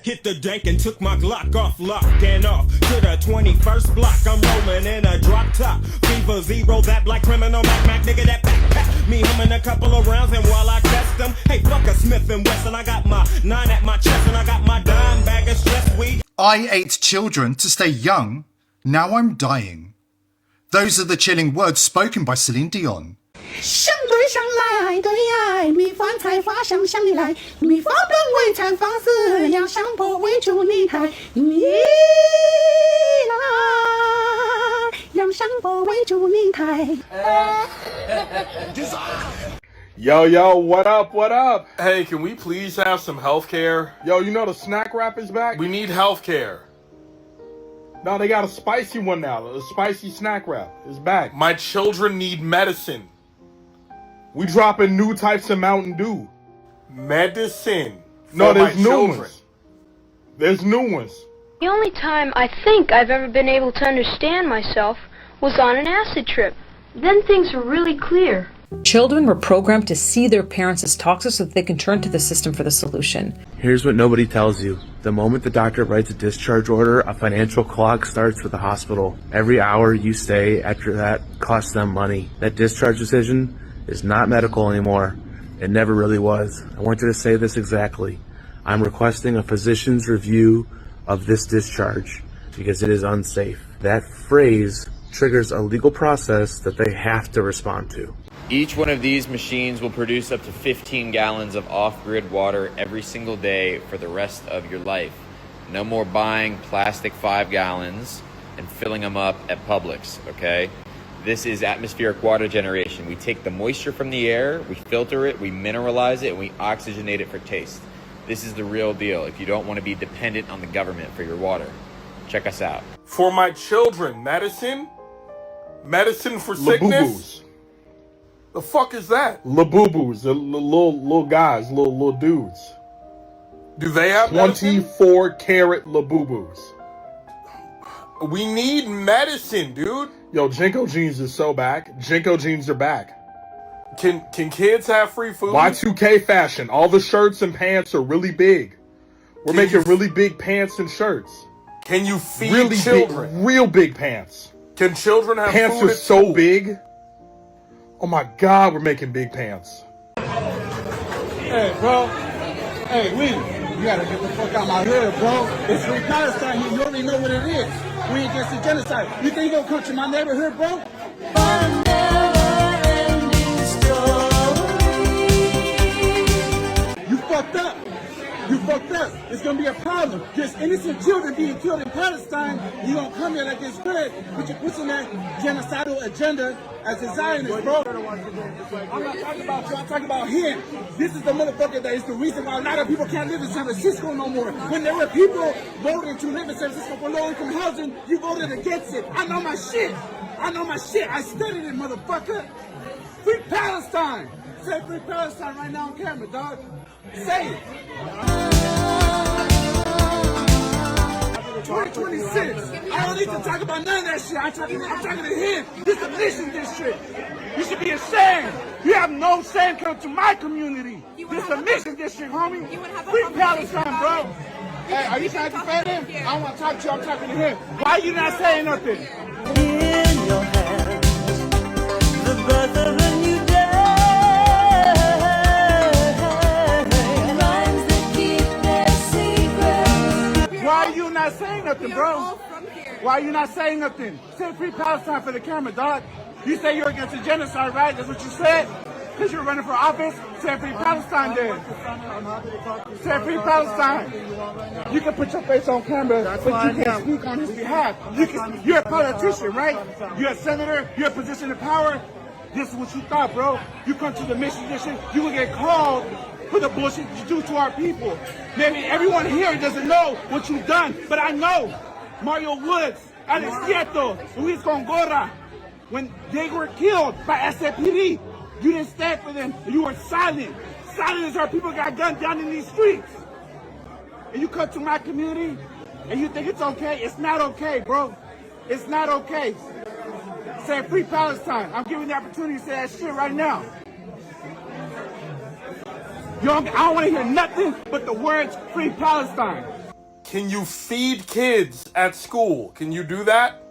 Hit the dank and took my Glock off lock and off to the 21st block. I'm rolling in a drop top. Fever zero, that black criminal Mac nigga, that backpack. Me humming a couple of rounds and while I test them, hey, fuck a Smith & Wesson. I got my 9 at my chest and I got my dime bag of stress weed. I ate children to stay young. Now I'm dying. Those are the chilling words spoken by Celine Dion. 相对上来对爱，蜜蜂才发生向你来，蜜蜂本为产房子，要上坡为主你台，你来，要上坡为主你台。Yo, what up, what up? Hey, can we please have some health care? Yo, you know the snack wrap is back? We need health care. No, they got a spicy one now. A spicy snack wrap is back. My children need medicine. We dropping new types of Mountain Dew. Medicine. No, for there's my new children. ones. There's new ones. The only time I think I've ever been able to understand myself was on an acid trip. Then things were really clear. Children were programmed to see their parents as toxic so that they can turn to the system for the solution. Here's what nobody tells you. The moment the doctor writes a discharge order, a financial clock starts for the hospital. Every hour you stay after that costs them money. That discharge decision is not medical anymore. It never really was. I want you to say this exactly. I'm requesting a physician's review of this discharge because it is unsafe. That phrase triggers a legal process that they have to respond to. Each one of these machines will produce up to 15 gallons of off-grid water every single day for the rest of your life. No more buying plastic 5 gallons and filling them up at Publix, okay? This is atmospheric water generation. We take the moisture from the air, we filter it, we mineralize it, and we oxygenate it for taste. This is the real deal if you don't want to be dependent on the government for your water. Check us out. For my children, medicine? Medicine for sickness? Labubus. The fuck is that? Labubus, the little guys, little dudes. Do they have 24 karat Labubus. We need medicine, dude. Yo, Jinko jeans is so back. Jinko jeans are back. Can kids have free food? Y2K fashion. All the shirts and pants are really big. We're making really big pants and shirts. Can you feed really children? Big, real big pants. Can children have pants food are at so school? big. Oh my God, we're making big pants. Hey, bro. Hey, Lee. You gotta get the fuck out my hood, bro. It's free Palestine here. You already know what it is. We against the genocide. You think you gonna come to my neighborhood, bro? You fucked up. You fucked up. It's gonna be a problem. There's innocent children being killed in Palestine. You gonna come here like it's good, but you're pushing that genocidal agenda as a Zionist, bro. I'm not talking about you. I'm talking about him. This is the motherfucker that is the reason why a lot of people can't live in San Francisco no more. When there were people voting to live in San Francisco for low-income housing, you voted against it. I know my shit. I know my shit. I studied it, motherfucker. Free Palestine. Say free Palestine right now on camera, dog. Say it. 2026. I don't need to talk about none of that shit. I'm talking to him. This is a mission district. You should be ashamed. You have no shame come to my community. This is a mission district, homie. Free Palestine, bro. Hey, are you trying to defend him? I don't want to talk to you. I'm talking to him. Why are you not saying nothing? In your hands, the birth of a new day. Lines that keep their secrets. Why are you not saying nothing, bro? Why are you not saying nothing? Say free Palestine for the camera, dog. You say you're against the genocide, right? That's what you said? Because you're running for office? Say free Palestine then. Say free Palestine. You can put your face on camera, but you can't speak on his behalf. You're a politician, right? You're a senator. You're a position of power. This is what you thought, bro. You come to the mission district, you will get called for the bullshit you do to our people. Maybe everyone here doesn't know what you've done, but I know. Mario Woods, Alex Quieto, Luis Gongora, when they were killed by SAPD, you didn't stand for them. You were silent. Silent as our people got gunned down in these streets. And you come to my community and you think it's okay? It's not okay, bro. It's not okay. Say free Palestine. I'm giving the opportunity to say that shit right now. I don't want to hear nothing but the words free Palestine. Can you feed kids at school? Can you do that?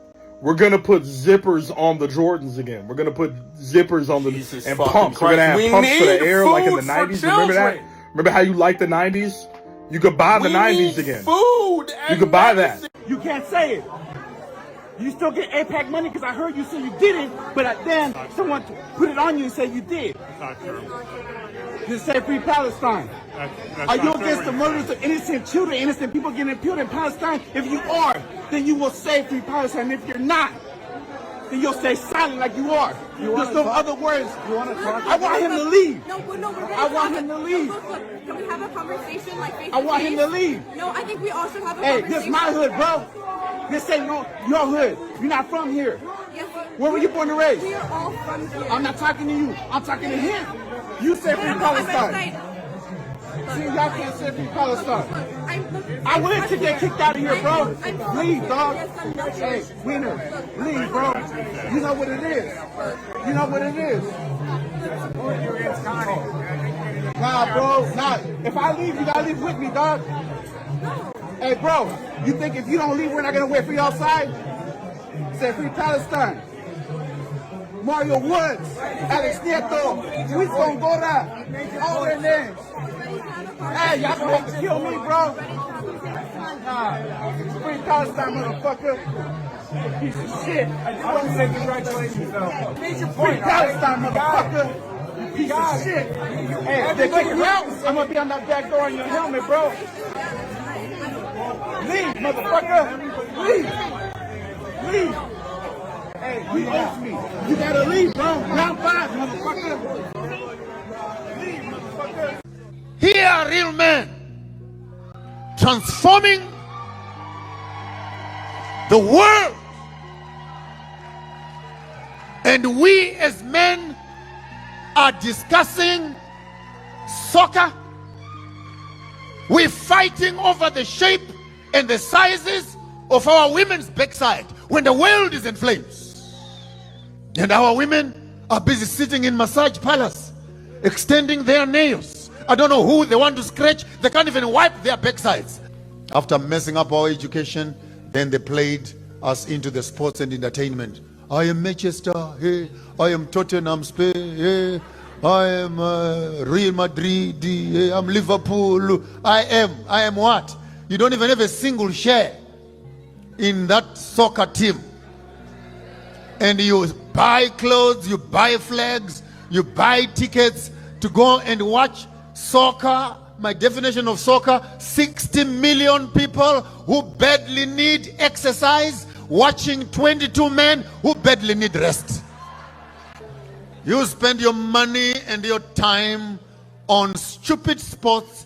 We're gonna put zippers on the Jordans again. We're gonna put zippers on the Jesus and fucking pumps. We're gonna Christ. have We pumps for the need air like in the food for 90s. Remember that? children. Remember how you liked the 90s? You could buy the We 90s need again. food You and could buy medicine. that. You can't say it. You still get APAC money because I heard you say you didn't, but then someone put it on you and said you did. That's not true. Just say free Palestine. That's Are you not true. against the murders of innocent children, innocent people getting killed in Palestine? If you are, then you will say free Palestine. If you're not, then you'll stay silent like you are. There's no other words. You want to talk? I want him to leave. No, we're ready I to want have him to it. leave. Look, can we have a conversation like face I to want him face? to leave. No, I think we all should have a Hey, conversation. this is my hood, bro. This ain't your hood. You're not from here. Yes, Where were you born and raised? we are all from here. I'm not talking to you. I'm talking to him. You say free Palestine. See, y'all can't say free Palestine. I wanted to get kicked out of here, bro. Leave, dog. Hey, winner, leave, bro. You know what it is. You know what it is. Nah, bro, nah. If I leave, you gotta leave with me, dog. Hey, bro, you think if you don't leave, we're not gonna wait for you outside? Say free Palestine. Mario Woods, Alex Nieto, Luis Gongora, all their names. Hey, y'all gonna have to kill me, bro. Nah, free Palestine, motherfucker. Piece of shit. I want to say congratulations, though. Free Palestine, motherfucker. You piece of shit. Hey, if they kick you out, I'm gonna be on that back door on your helmet, bro. Leave, motherfucker. Leave. Leave. Hey, you owe me. You gotta leave, bro. Round 5, motherfucker. Leave, motherfucker. Here are real men transforming the world. And we as men are discussing soccer. We're fighting over the shape and the sizes of our women's backside when the world is in flames. And our women are busy sitting in massage parlors, extending their nails. I don't know who they want to scratch. They can't even wipe their backsides. After messing up our education, then they played us into the sports and entertainment. I am Manchester, hey. I am Tottenham, Spain, hey. I am Real Madrid, hey. I'm Liverpool. I am what? You don't even have a single share in that soccer team. And you buy clothes, you buy flags, you buy tickets to go and watch soccer. My definition of soccer, 60 million people who badly need exercise, watching 22 men who badly need rest. You spend your money and your time on stupid sports,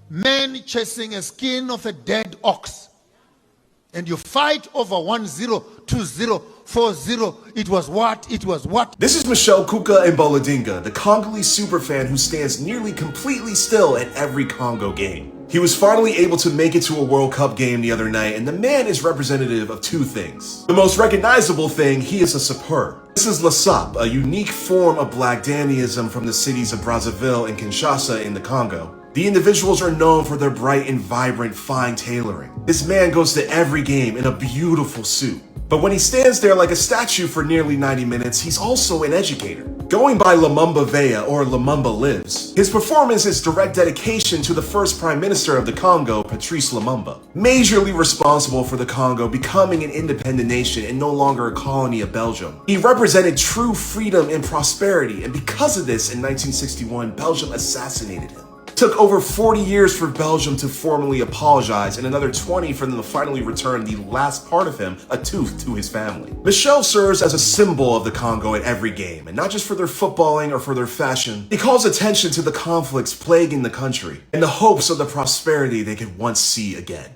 men chasing a skin of a dead ox. And you fight over 1-0, 2-0, 4-0. It was what? It was what? This is Michelle Kuka and Boladinga, the Congolese superfan who stands nearly completely still at every Congo game. He was finally able to make it to a World Cup game the other night, and the man is representative of two things. The most recognizable thing, he is a superb. This is Lasap, a unique form of Black Dandyism from the cities of Brazzaville and Kinshasa in the Congo. The individuals are known for their bright and vibrant fine tailoring. This man goes to every game in a beautiful suit. But when he stands there like a statue for nearly 90 minutes, he's also an educator. Going by Lumumba Veya or Lumumba Lives, his performance is direct dedication to the first Prime Minister of the Congo, Patrice Lumumba, majorly responsible for the Congo becoming an independent nation and no longer a colony of Belgium. He represented true freedom and prosperity, and because of this, in 1961, Belgium assassinated him. It took over 40 years for Belgium to formally apologize and another 20 for them to finally return the last part of him, a tooth, to his family. Michel serves as a symbol of the Congo at every game, and not just for their footballing or for their fashion. He calls attention to the conflicts plaguing the country and the hopes of the prosperity they could once see again.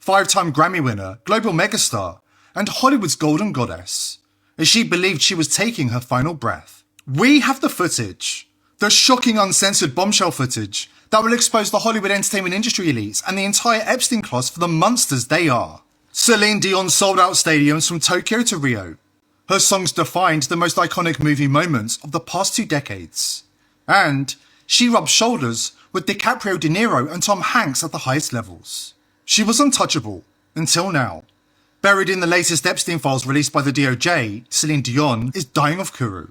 5-time Grammy winner, global megastar, and Hollywood's golden goddess, as she believed she was taking her final breath. We have the footage. The shocking uncensored bombshell footage that will expose the Hollywood entertainment industry elites and the entire Epstein class for the monsters they are. Celine Dion sold out stadiums from Tokyo to Rio. Her songs defined the most iconic movie moments of the past 2 decades. And she rubbed shoulders with DiCaprio, De Niro and Tom Hanks at the highest levels. She was untouchable, until now. Buried in the latest Epstein files released by the DOJ, Celine Dion is dying of Kuru,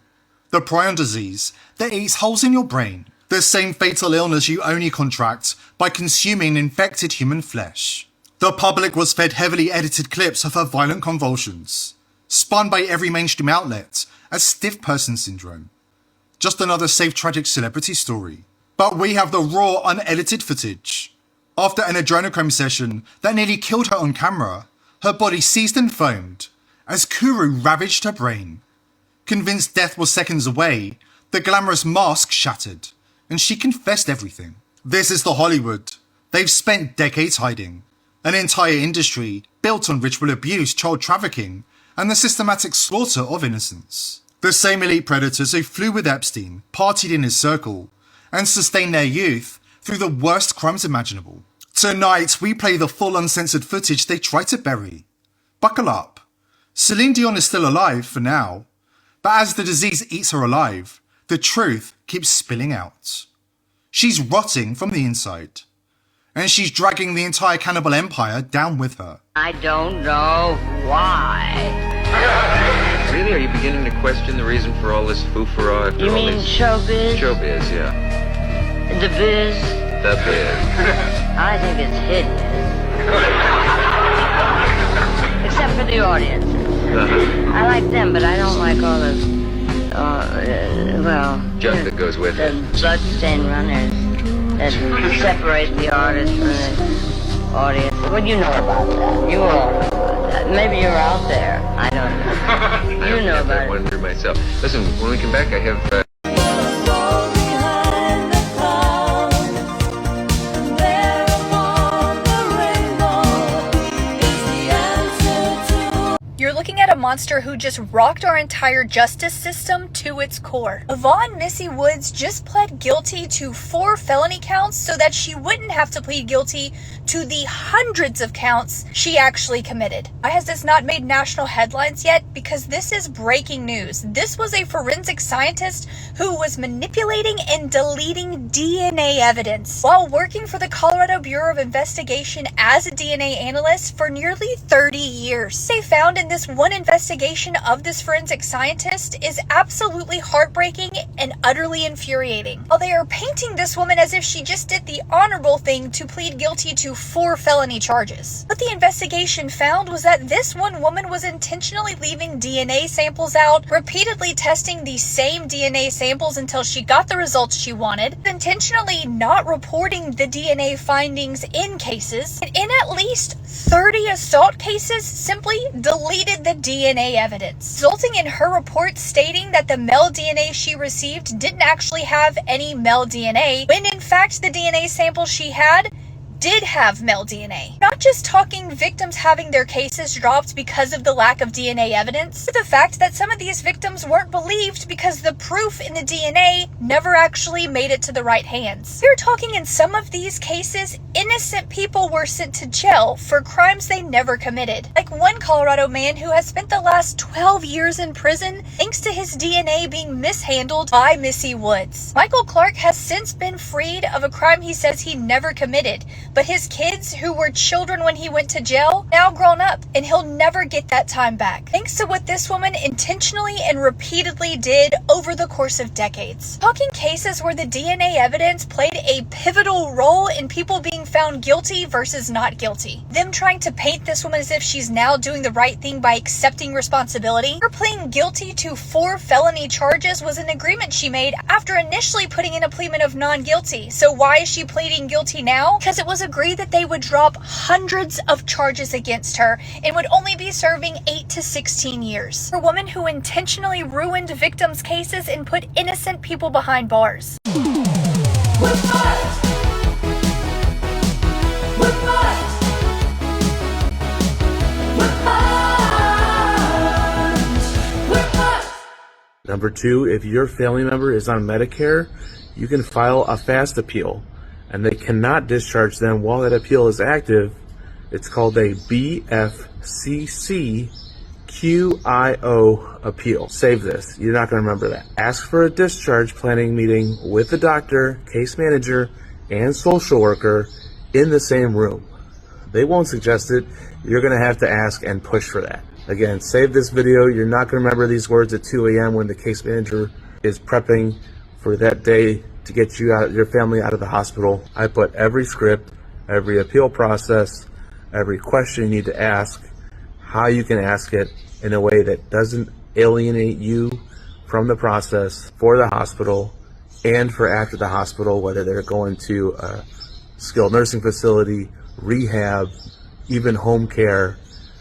the prion disease that eats holes in your brain, the same fatal illness you only contract by consuming infected human flesh. The public was fed heavily edited clips of her violent convulsions, spun by every mainstream outlet as stiff person syndrome. Just another safe tragic celebrity story. But we have the raw, unedited footage. After an adrenochrome session that nearly killed her on camera, her body seized and foamed as Kuru ravaged her brain. Convinced death was seconds away, the glamorous mask shattered, and she confessed everything. This is the Hollywood they've spent decades hiding. An entire industry built on ritual abuse, child trafficking, and the systematic slaughter of innocents. The same elite predators who flew with Epstein, partied in his circle, and sustained their youth through the worst crimes imaginable. Tonight, we play the full uncensored footage they tried to bury. Buckle up. Celine Dion is still alive for now, but as the disease eats her alive, the truth keeps spilling out. She's rotting from the inside, and she's dragging the entire cannibal empire down with her. I don't know why. Really? Are you beginning to question the reason for all this foo-furrah after You all mean these... showbiz? Showbiz, yeah. The biz? The biz. I think it's hidden. Except for the audience. I like them, but I don't like all the, junk that goes with it. the bloodstained runners that separate the artist from the audience. Well, you know about that. You all know about that. Maybe you're out there. I don't know. You know about I it. wonder myself. Listen, when we come back, I have... You're looking at a monster who just rocked our entire justice system to its core. Yvonne Missy Woods just pled guilty to 4 felony counts so that she wouldn't have to plead guilty to the hundreds of counts she actually committed. Why has this not made national headlines yet? Because this is breaking news. This was a forensic scientist who was manipulating and deleting DNA evidence while working for the Colorado Bureau of Investigation as a DNA analyst for nearly 30 years. They found in this one investigation of this forensic scientist is absolutely heartbreaking and utterly infuriating. While they are painting this woman as if she just did the honorable thing to plead guilty to 4 felony charges. What the investigation found was that this one woman was intentionally leaving DNA samples out, repeatedly testing the same DNA samples until she got the results she wanted, intentionally not reporting the DNA findings in cases, and in at least 30 assault cases simply deleted the DNA evidence, resulting in her report stating that the male DNA she received didn't actually have any male DNA, when in fact the DNA sample she had did have male DNA. Not just talking victims having their cases dropped because of the lack of DNA evidence, but the fact that some of these victims weren't believed because the proof in the DNA never actually made it to the right hands. We're talking in some of these cases, innocent people were sent to jail for crimes they never committed. Like one Colorado man who has spent the last 12 years in prison thanks to his DNA being mishandled by Missy Woods. Michael Clark has since been freed of a crime he says he never committed, but his kids, who were children when he went to jail, now grown up, and he'll never get that time back, thanks to what this woman intentionally and repeatedly did over the course of decades. Talking cases where the DNA evidence played a pivotal role in people being found guilty versus not guilty. Them trying to paint this woman as if she's now doing the right thing by accepting responsibility. Her pleading guilty to 4 felony charges was an agreement she made after initially putting in a plea of non-guilty. So why is she pleading guilty now? Because it was agreed that they would drop hundreds of charges against her and would only be serving 8 to 16 years. For a woman who intentionally ruined victims' cases and put innocent people behind bars. Number 2, if your family member is on Medicare, you can file a fast appeal, and they cannot discharge them while that appeal is active. It's called a BFCCQIO appeal. Save this. You're not going to remember that. Ask for a discharge planning meeting with the doctor, case manager, and social worker in the same room. They won't suggest it. You're going to have to ask and push for that. Again, save this video. You're not going to remember these words at 2 a.m. when the case manager is prepping for that day to get you out, your family out of the hospital. I put every script, every appeal process, every question you need to ask, how you can ask it in a way that doesn't alienate you from the process for the hospital and for after the hospital, whether they're going to a skilled nursing facility, rehab, even home care.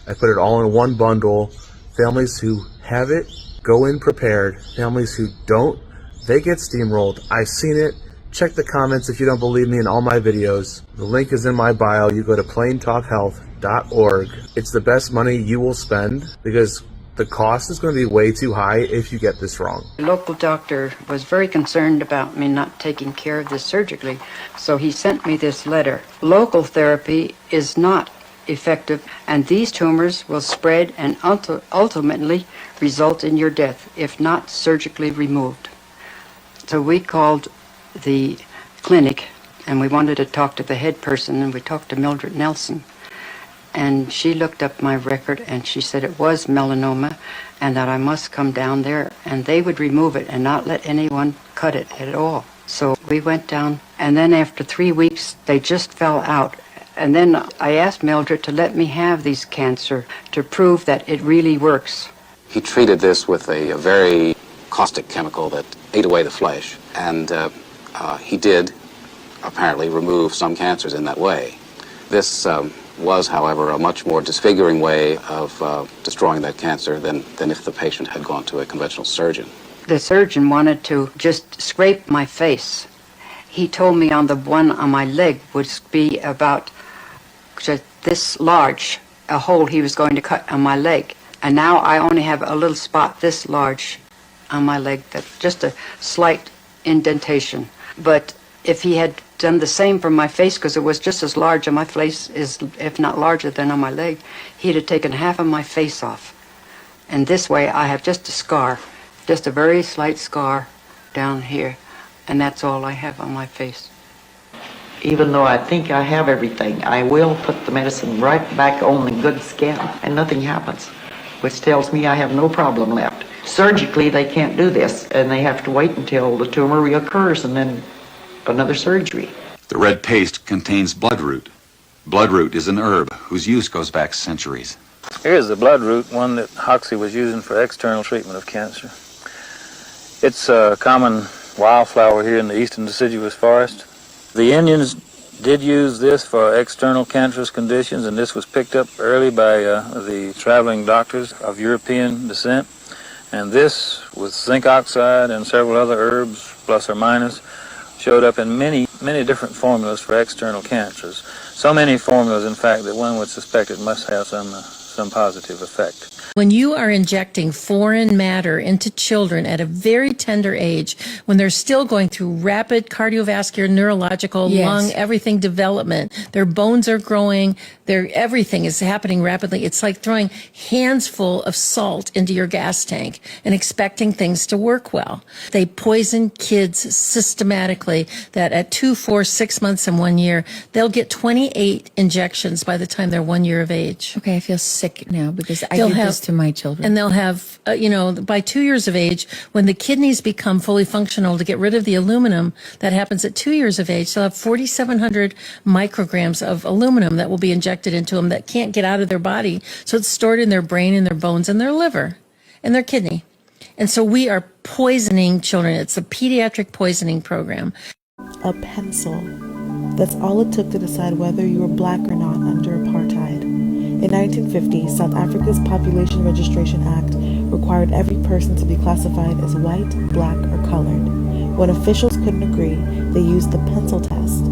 I put it all in one bundle. Families who have it go in prepared. Families who don't, they get steamrolled. I've seen it. Check the comments if you don't believe me in all my videos. The link is in my bio. You go to plaintalkhealth.org. It's the best money you will spend because the cost is going to be way too high if you get this wrong. The local doctor was very concerned about me not taking care of this surgically, so he sent me this letter. Local therapy is not effective, and these tumors will spread and ultimately result in your death if not surgically removed. So we called the clinic, and we wanted to talk to the head person, and we talked to Mildred Nelson. And she looked up my record, and she said it was melanoma, and that I must come down there, and they would remove it and not let anyone cut it at all. So we went down, and then after 3 weeks, they just fell out. And then I asked Mildred to let me have these cancer to prove that it really works. He treated this with a very caustic chemical that ate away the flesh, and he did apparently remove some cancers in that way. This was, however, a much more disfiguring way of destroying that cancer than if the patient had gone to a conventional surgeon. The surgeon wanted to just scrape my face. He told me on the one on my leg would be about just this large, a hole he was going to cut on my leg. And now I only have a little spot this large on my leg, that's just a slight indentation. But if he had done the same for my face, because it was just as large on my face, if not larger than on my leg, he'd have taken half of my face off. And this way I have just a scar, just a very slight scar down here, and that's all I have on my face. Even though I think I have everything, I will put the medicine right back on the good skin, and nothing happens, which tells me I have no problem left. Surgically, they can't do this, and they have to wait until the tumor reoccurs and then another surgery. The red paste contains bloodroot. Bloodroot is an herb whose use goes back centuries. Here's the bloodroot, one that Hoxie was using for external treatment of cancer. It's a common wildflower here in the eastern deciduous forest. The Indians did use this for external cancerous conditions, and this was picked up early by the traveling doctors of European descent. And this, with zinc oxide and several other herbs, plus or minus, showed up in many different formulas for external cancers. So many formulas, in fact, that one would suspect it must have some positive effect. When you are injecting foreign matter into children at a very tender age, when they're still going through rapid cardiovascular, neurological, lung, everything development, their bones are growing, everything is happening rapidly. It's like throwing hands full of salt into your gas tank and expecting things to work well. They poison kids systematically that at 2, 4, 6 months and 1 year, they'll get 28 injections by the time they're 1 year of age. Okay, I feel sick now because I did this to my children. And they'll have, by 2 years of age, when the kidneys become fully functional to get rid of the aluminum, that happens at 2 years of age, they'll have 4,700 micrograms of aluminum that will be injected into them that can't get out of their body. So it's stored in their brain and their bones and their liver and their kidney. And so we are poisoning children. It's a pediatric poisoning program. A pencil. That's all it took to decide whether you were black or not under apartheid. In 1950, South Africa's Population Registration Act required every person to be classified as white, black, or colored. When officials couldn't agree, they used the pencil test.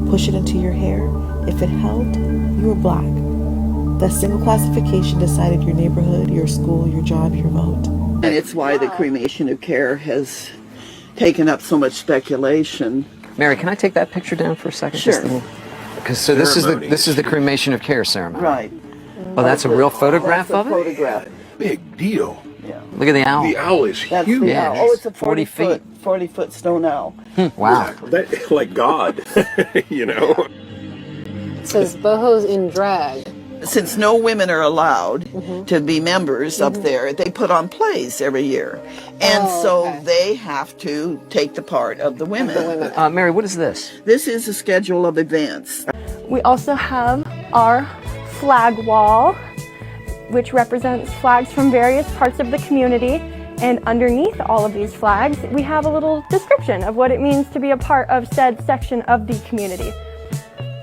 Push it into your hair. If it held, you were black. That single classification decided your neighborhood, your school, your job, your vote. And it's why the cremation of care has taken up so much speculation. Mary, can I take that picture down for a second? Sure. Because so this is the cremation of care ceremony. Right. Oh, that's a real photograph of it? Photograph. Big deal. Yeah. Look at the owl. The owl is huge. The Yeah, owl. Oh, it's a 40 feet. 40-foot stone owl. Wow. Like God, you know. It says bohos in drag. Since no women are allowed to be members up there, they put on plays every year. And so they have to take the part of the women. Mary, what is this? This is a schedule of events. We also have our flag wall, which represents flags from various parts of the community. And underneath all of these flags, we have a little description of what it means to be a part of said section of the community.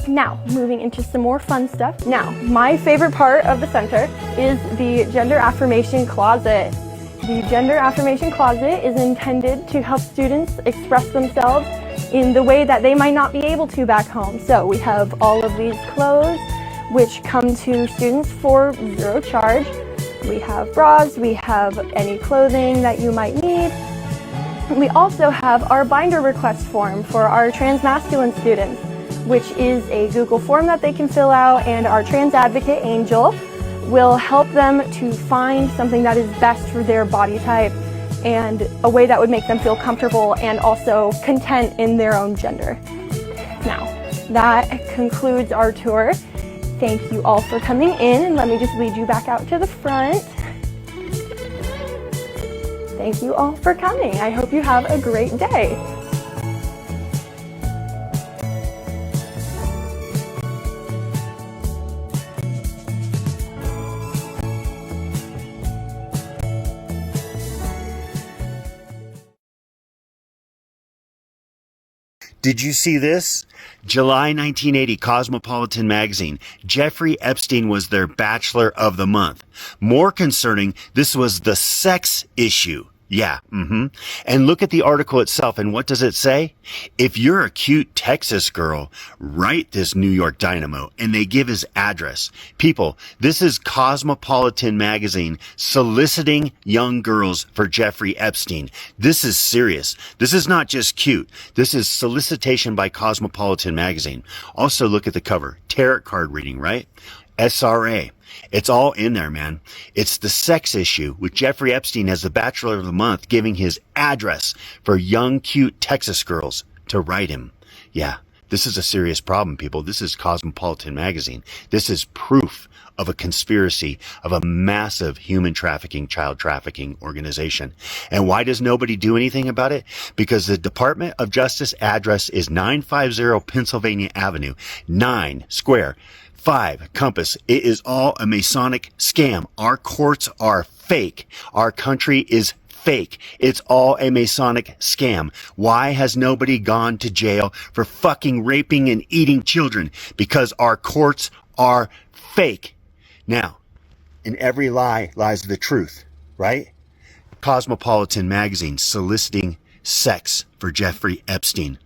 Now, moving into some more fun stuff. Now, my favorite part of the center is the Gender Affirmation Closet. The Gender Affirmation Closet is intended to help students express themselves in the way that they might not be able to back home. So we have all of these clothes, which come to students for zero charge. We have bras, we have any clothing that you might need. We also have our binder request form for our transmasculine students, which is a Google form that they can fill out, and our trans advocate, Angel, will help them to find something that is best for their body type and a way that would make them feel comfortable and also content in their own gender. Now, that concludes our tour. Thank you all for coming in, and let me just lead you back out to the front. Thank you all for coming. I hope you have a great day. Did you see this? July 1980, Cosmopolitan magazine. Jeffrey Epstein was their Bachelor of the Month. More concerning, this was the sex issue. Yeah, And look at the article itself, and what does it say? If you're a cute Texas girl, write this New York Dynamo, and they give his address. People, this is Cosmopolitan magazine soliciting young girls for Jeffrey Epstein. This is serious. This is not just cute. This is solicitation by Cosmopolitan magazine. Also, look at the cover. Tarot card reading, right? SRA. It's all in there, man. It's the sex issue with Jeffrey Epstein as the Bachelor of the Month giving his address for young, cute Texas girls to write him. Yeah, this is a serious problem, people. This is Cosmopolitan magazine. This is proof of a conspiracy of a massive human trafficking, child trafficking organization. And why does nobody do anything about it? Because the Department of Justice address is 950 Pennsylvania Avenue, 9 square. 5 compass. It is all a Masonic scam. Our courts are fake. Our country is fake. It's all a Masonic scam. Why has nobody gone to jail for fucking raping and eating children? Because our courts are fake. Now, in every lie lies the truth, right? Cosmopolitan magazine soliciting sex for Jeffrey Epstein.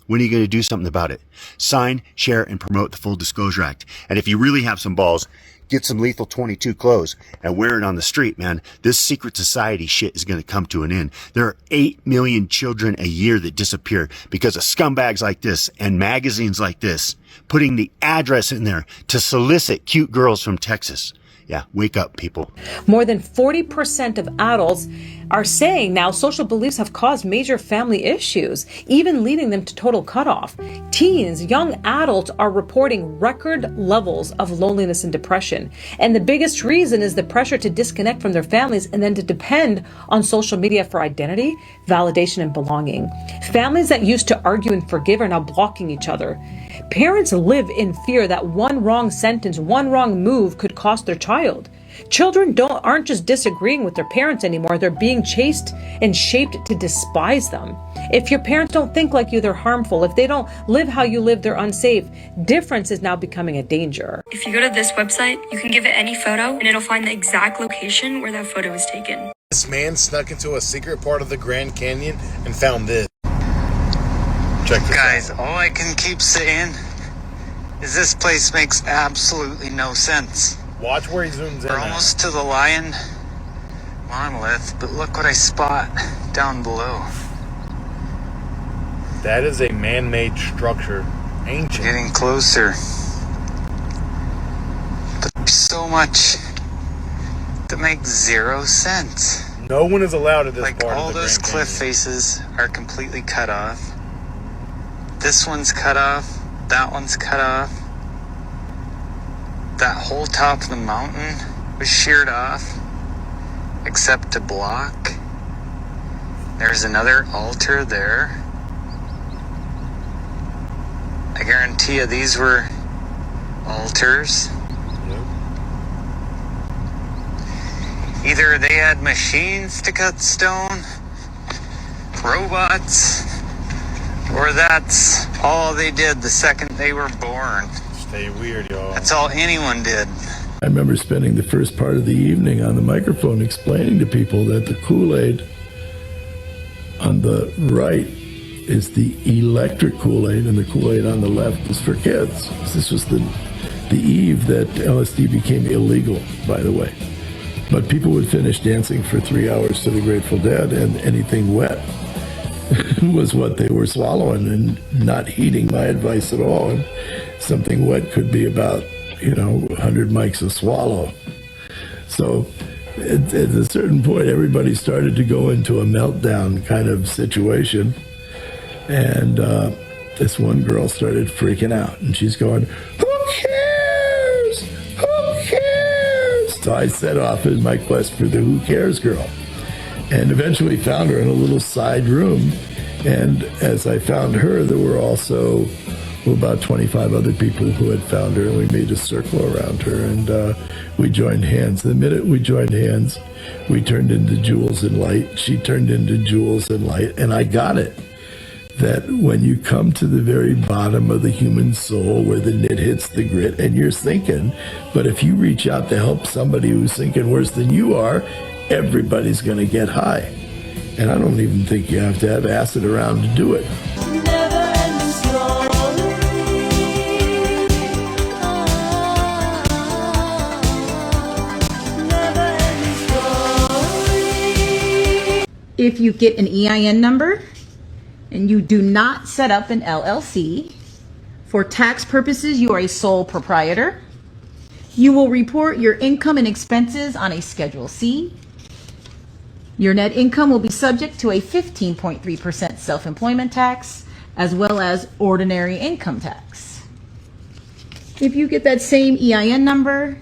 When are you going to do something about it? Sign, share, and promote the Full Disclosure Act. And if you really have some balls, get some Lethal 22 clothes and wear it on the street, man. This secret society shit is going to come to an end. There are 8 million children a year that disappear because of scumbags like this and magazines like this, putting the address in there to solicit cute girls from Texas. Yeah, wake up, people. More than 40% of adults are saying now social beliefs have caused major family issues, even leading them to total cutoff. Teens, young adults are reporting record levels of loneliness and depression. And the biggest reason is the pressure to disconnect from their families and then to depend on social media for identity, validation, and belonging. Families that used to argue and forgive are now blocking each other. Parents live in fear that one wrong sentence, one wrong move could cost their child. Children aren't just disagreeing with their parents anymore. They're being chased and shaped to despise them. If your parents don't think like you, they're harmful. If they don't live how you live, they're unsafe. Difference is now becoming a danger. If you go to this website, you can give it any photo and it'll find the exact location where that photo was taken. This man snuck into a secret part of the Grand Canyon and found this. Check this Guys, out. all I can keep saying is this place makes absolutely no sense. Watch where he zooms in. We're almost to the lion monolith, but look what I spot down below. That is a man-made structure. Ancient. Getting closer. But there's so much that makes zero sense. No one is allowed at this like part all of the those Grand cliff Canyon. faces are completely cut off. This one's cut off. That one's cut off. that whole top of the mountain was sheared off, except a block. There's another altar there. I guarantee you these were altars. Either they had machines to cut stone, robots, or that's all they did the second they were born. Stay weird, y'all. That's all anyone did. I remember spending the first part of the evening on the microphone explaining to people that the Kool-Aid on the right is the electric Kool-Aid and the Kool-Aid on the left is for kids. This was the eve that LSD became illegal, by the way. But people would finish dancing for 3 hours to the Grateful Dead, and anything wet was what they were swallowing and not heeding my advice at all. And something wet could be about, 100 mics a swallow. So at a certain point, everybody started to go into a meltdown kind of situation. And this one girl started freaking out, and she's going, "Who cares? Who cares?" So I set off in my quest for the Who Cares girl, and eventually found her in a little side room. And as I found her, there were also about 25 other people who had found her, and we made a circle around her, and we joined hands. The minute we joined hands, we turned into jewels and light. She turned into jewels and light, and I got it. That when you come to the very bottom of the human soul where the knit hits the grit and you're sinking, but if you reach out to help somebody who's sinking worse than you are, everybody's going to get high. And I don't even think you have to have acid around to do it. If you get an EIN number and you do not set up an LLC, for tax purposes, you are a sole proprietor. You will report your income and expenses on a Schedule C. Your net income will be subject to a 15.3% self-employment tax, as well as ordinary income tax. If you get that same EIN number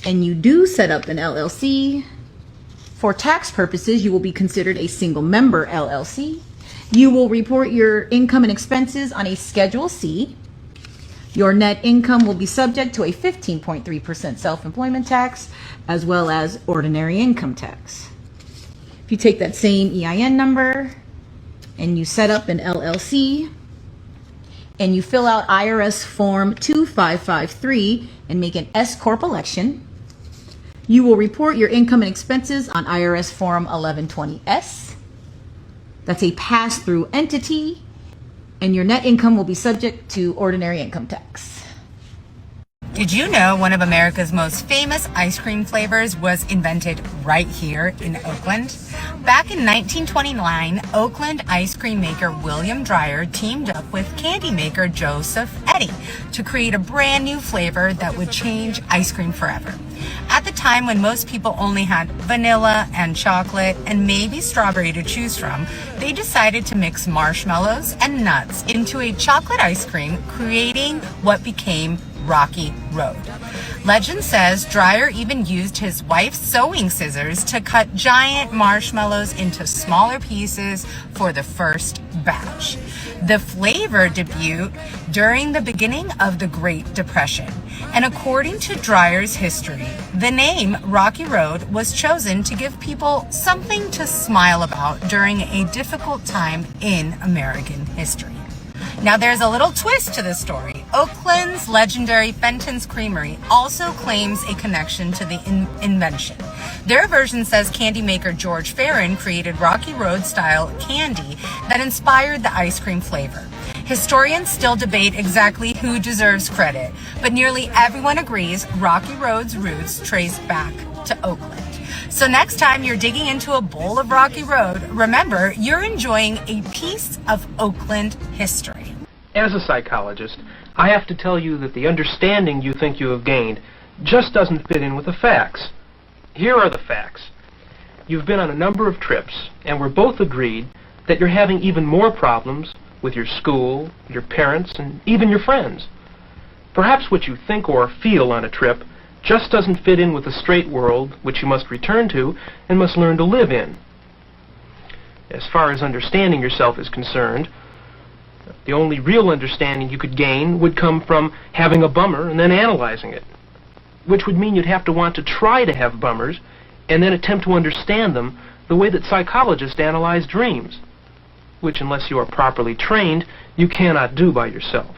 and you do set up an LLC, for tax purposes, you will be considered a single member LLC. You will report your income and expenses on a Schedule C. Your net income will be subject to a 15.3% self-employment tax, as well as ordinary income tax. If you take that same EIN number and you set up an LLC and you fill out IRS Form 2553 and make an S-Corp election, you will report your income and expenses on IRS Form 1120S. That's a pass-through entity, and your net income will be subject to ordinary income tax. Did you know one of America's most famous ice cream flavors was invented right here in Oakland? Back in 1929, Oakland ice cream maker William Dreyer teamed up with candy maker Joseph Eddy to create a brand new flavor that would change ice cream forever. At the time when most people only had vanilla and chocolate and maybe strawberry to choose from, they decided to mix marshmallows and nuts into a chocolate ice cream, creating what became Rocky Road. Legend says Dreyer even used his wife's sewing scissors to cut giant marshmallows into smaller pieces for the first batch. The flavor debuted during the beginning of the Great Depression, and according to Dreyer's history, the name Rocky Road was chosen to give people something to smile about during a difficult time in American history. Now there's a little twist to this story. Oakland's legendary Fenton's Creamery also claims a connection to the invention. Their version says candy maker George Farron created Rocky Road style candy that inspired the ice cream flavor. Historians still debate exactly who deserves credit, but nearly everyone agrees Rocky Road's roots trace back to Oakland. So next time you're digging into a bowl of Rocky Road, remember you're enjoying a piece of Oakland history. As a psychologist, I have to tell you that the understanding you think you have gained just doesn't fit in with the facts. Here are the facts. You've been on a number of trips, and we're both agreed that you're having even more problems with your school, your parents, and even your friends. Perhaps what you think or feel on a trip just doesn't fit in with the straight world which you must return to and must learn to live in. As far as understanding yourself is concerned, the only real understanding you could gain would come from having a bummer and then analyzing it, which would mean you'd have to want to try to have bummers and then attempt to understand them the way that psychologists analyze dreams, which, unless you are properly trained, you cannot do by yourself.